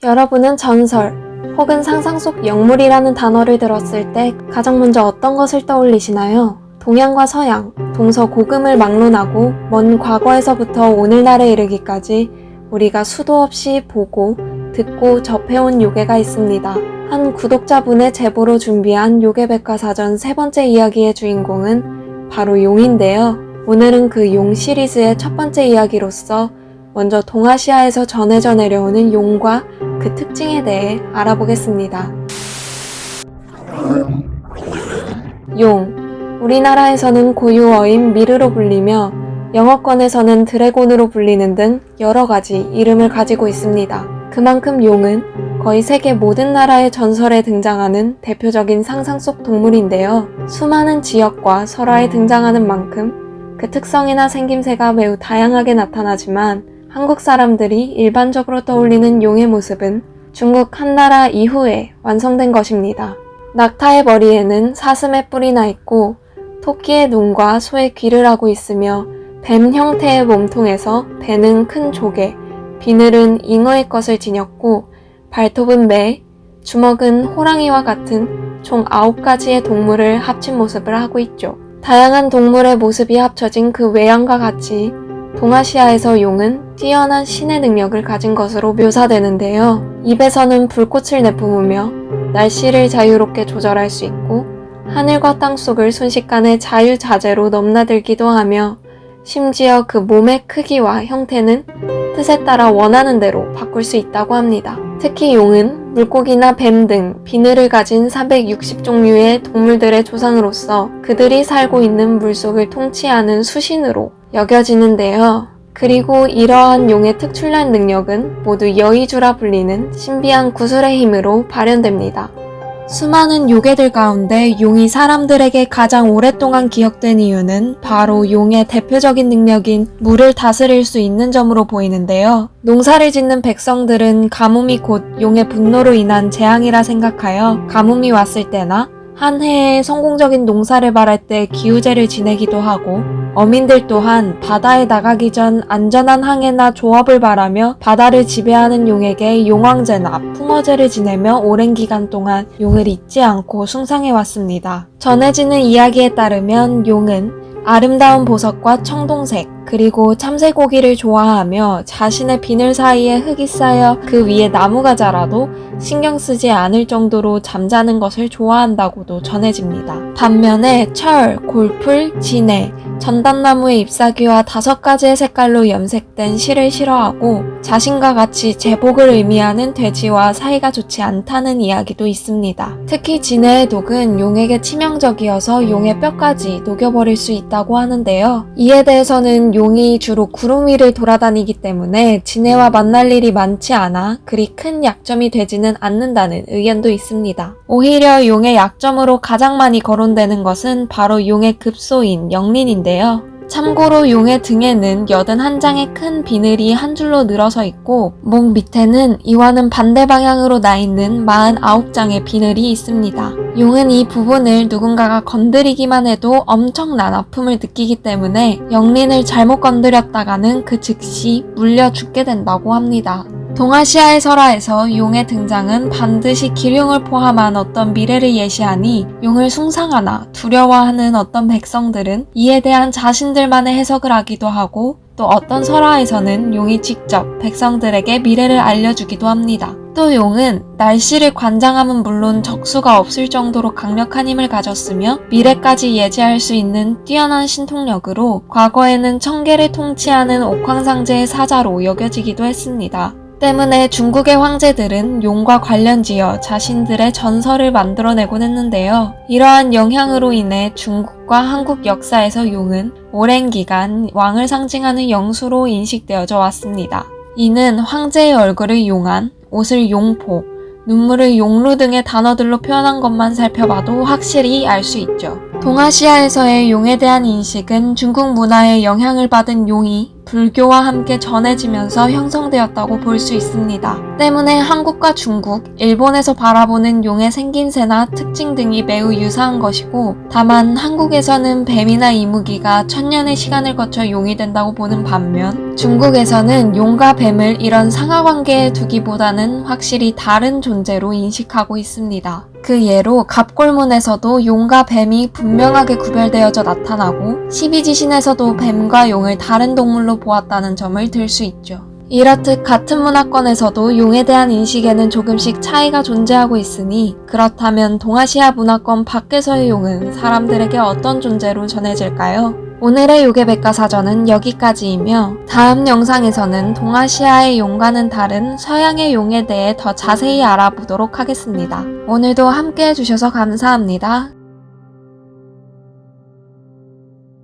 여러분은 전설 혹은 상상 속 영물이라는 단어를 들었을 때 가장 먼저 어떤 것을 떠올리시나요? 동양과 서양, 동서고금을 막론하고 먼 과거에서부터 오늘날에 이르기까지 우리가 수도 없이 보고 듣고 접해온 요괴가 있습니다. 한 구독자분의 제보로 준비한 요괴백과사전 세 번째 이야기의 주인공은 바로 용인데요. 오늘은 그 용 시리즈의 첫 번째 이야기로서 먼저 동아시아에서 전해져 내려오는 용과 그 특징에 대해 알아보겠습니다. 용, 우리나라에서는 고유어인 미르로 불리며 영어권에서는 드래곤으로 불리는 등 여러 가지 이름을 가지고 있습니다. 그만큼 용은 거의 세계 모든 나라의 전설에 등장하는 대표적인 상상 속 동물인데요. 수많은 지역과 설화에 등장하는 만큼 그 특성이나 생김새가 매우 다양하게 나타나지만 한국 사람들이 일반적으로 떠올리는 용의 모습은 중국 한나라 이후에 완성된 것입니다. 낙타의 머리에는 사슴의 뿔이 나 있고 토끼의 눈과 소의 귀를 하고 있으며 뱀 형태의 몸통에서 배는 큰 조개, 비늘은 잉어의 것을 지녔고 발톱은 매, 주먹은 호랑이와 같은 총 9가지의 동물을 합친 모습을 하고 있죠. 다양한 동물의 모습이 합쳐진 그 외양과 같이 동아시아에서 용은 뛰어난 신의 능력을 가진 것으로 묘사되는데요. 입에서는 불꽃을 내뿜으며 날씨를 자유롭게 조절할 수 있고 하늘과 땅속을 순식간에 자유자재로 넘나들기도 하며 심지어 그 몸의 크기와 형태는 뜻에 따라 원하는 대로 바꿀 수 있다고 합니다. 특히 용은 물고기나 뱀 등 비늘을 가진 460종류의 동물들의 조상으로서 그들이 살고 있는 물속을 통치하는 수신으로 여겨지는데요. 그리고 이러한 용의 특출난 능력은 모두 여의주라 불리는 신비한 구슬의 힘으로 발현됩니다. 수많은 요괴들 가운데 용이 사람들에게 가장 오랫동안 기억된 이유는 바로 용의 대표적인 능력인 물을 다스릴 수 있는 점으로 보이는데요. 농사를 짓는 백성들은 가뭄이 곧 용의 분노로 인한 재앙이라 생각하여 가뭄이 왔을 때나 한 해에 성공적인 농사를 바랄 때 기우제를 지내기도 하고 어민들 또한 바다에 나가기 전 안전한 항해나 조업을 바라며 바다를 지배하는 용에게 용왕제나 풍어제를 지내며 오랜 기간 동안 용을 잊지 않고 숭상해 왔습니다. 전해지는 이야기에 따르면 용은 아름다운 보석과 청동색 그리고 참새고기를 좋아하며 자신의 비늘 사이에 흙이 쌓여 그 위에 나무가 자라도 신경 쓰지 않을 정도로 잠자는 것을 좋아한다고도 전해집니다. 반면에 철, 골풀, 진해, 전단나무의 잎사귀와 5가지의 색깔로 염색된 실을 싫어하고 자신과 같이 제복을 의미하는 돼지와 사이가 좋지 않다는 이야기도 있습니다. 특히 진해의 독은 용에게 치명적이어서 용의 뼈까지 녹여버릴 수 있다고 하는데요. 이에 대해서는 용이 주로 구름 위를 돌아다니기 때문에 진해와 만날 일이 많지 않아 그리 큰 약점이 되지는 않는다는 의견도 있습니다. 오히려 용의 약점으로 가장 많이 거론되는 것은 바로 용의 급소인 영린인데요. 참고로 용의 등에는 81장의 큰 비늘이 한 줄로 늘어서 있고 목 밑에는 이와는 반대 방향으로 나 있는 49장의 비늘이 있습니다. 용은 이 부분을 누군가가 건드리기만 해도 엄청난 아픔을 느끼기 때문에 영린을 잘못 건드렸다가는 그 즉시 물려 죽게 된다고 합니다. 동아시아의 설화에서 용의 등장은 반드시 기륭을 포함한 어떤 미래를 예시하니 용을 숭상하나 두려워하는 어떤 백성들은 이에 대한 자신들만의 해석을 하기도 하고 또 어떤 설화에서는 용이 직접 백성들에게 미래를 알려주기도 합니다. 또 용은 날씨를 관장함은 물론 적수가 없을 정도로 강력한 힘을 가졌으며 미래까지 예지할 수 있는 뛰어난 신통력으로 과거에는 청계를 통치하는 옥황상제의 사자로 여겨지기도 했습니다. 때문에 중국의 황제들은 용과 관련지어 자신들의 전설을 만들어내곤 했는데요. 이러한 영향으로 인해 중국과 한국 역사에서 용은 오랜 기간 왕을 상징하는 영수로 인식되어져 왔습니다. 이는 황제의 얼굴을 용안, 옷을 용포, 눈물을 용루 등의 단어들로 표현한 것만 살펴봐도 확실히 알 수 있죠. 동아시아에서의 용에 대한 인식은 중국 문화의 영향을 받은 용이 불교와 함께 전해지면서 형성되었다고 볼 수 있습니다. 때문에 한국과 중국, 일본에서 바라보는 용의 생김새나 특징 등이 매우 유사한 것이고, 다만 한국에서는 뱀이나 이무기가 천년의 시간을 거쳐 용이 된다고 보는 반면, 중국에서는 용과 뱀을 이런 상하관계에 두기보다는 확실히 다른 존재로 인식하고 있습니다. 그 예로 갑골문에서도 용과 뱀이 분명하게 구별되어져 나타나고, 십이지신에서도 뱀과 용을 다른 동물로 보았다는 점을 들 수 있죠. 이렇듯 같은 문화권에서도 용에 대한 인식에는 조금씩 차이가 존재하고 있으니, 그렇다면 동아시아 문화권 밖에서의 용은 사람들에게 어떤 존재로 전해질까요? 오늘의 요괴백과사전은 여기까지이며, 다음 영상에서는 동아시아의 용과는 다른 서양의 용에 대해 더 자세히 알아보도록 하겠습니다. 오늘도 함께 해주셔서 감사합니다.